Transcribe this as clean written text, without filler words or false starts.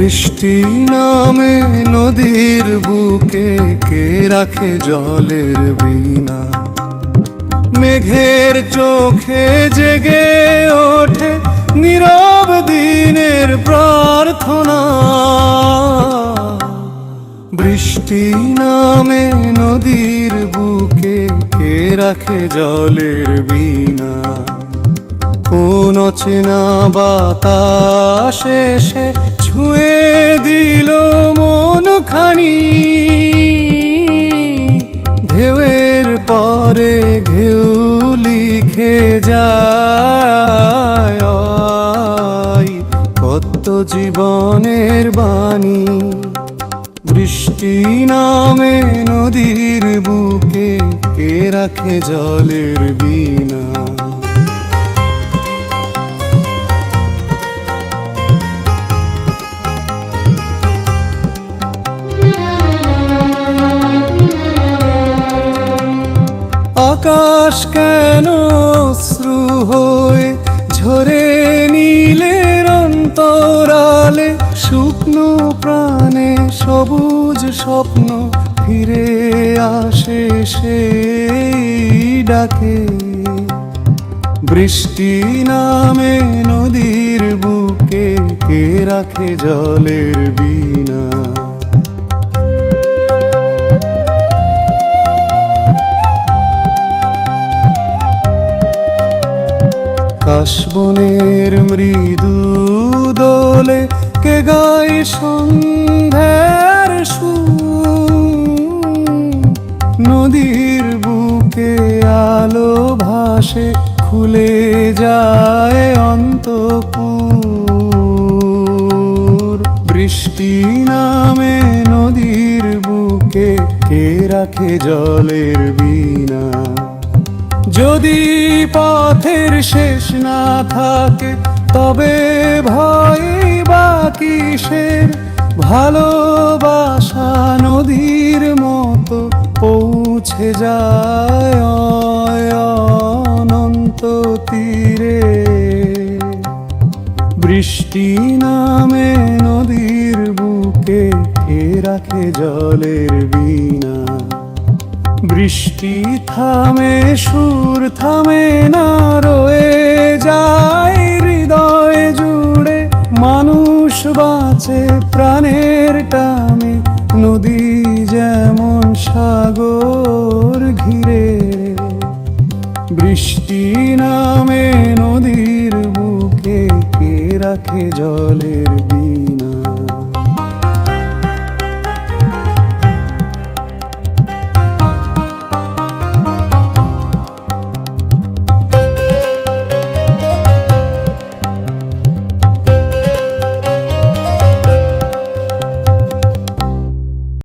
বৃষ্টি নামে নদীর বুকে কে রাখে জলের বীণা। মেঘের চোখে জেগে ওঠে নীরব দিনের প্রার্থনা। বৃষ্টি নামে নদীর বুকে কে রাখে জলের বীণা। কোন অচেনা বাতাস এসে ছুঁয়ে দিল মন খানি। ঢেউয়ের পরে ঢেউ লিখে যায় কত জীবনের বাণী। বৃষ্টি নামে নদীর বুকে কে রাখে জলের বীণা। আকাশ কেন অশ্রু হয়ে ঝরে নীলের অন্তরালে। শুকনো প্রাণে সবুজ স্বপ্ন ফিরে আসে সেই ডাকে। বৃষ্টি নামে নদীর বুকে কে রাখে জলের বীণা। কাশবনের মৃদু দোলে কে গায় সন্ধ্যার সুর। নদীর বুকে আলো ভাসে খুলে যায় অন্তপুর। বৃষ্টি নামে নদীর বুকে কে রাখে জলের বীণা। যদি পথের শেষ না থাকে তবে ভয় বা কিসের। ভালোবাসা নদীর মতো পৌঁছে যায় অনন্ত তীরে। বৃষ্টি নামে নদীর বুকে কে রাখে জলের বীণা। বৃষ্টি থামে সুর থামে না রয়ে যায় হৃদয় জুড়ে। মানুষ বাঁচে প্রাণের টানে নদী যেমন সাগর ঘিরে। বৃষ্টি নামে নদীর বুকে কে রাখে জলের বীণা।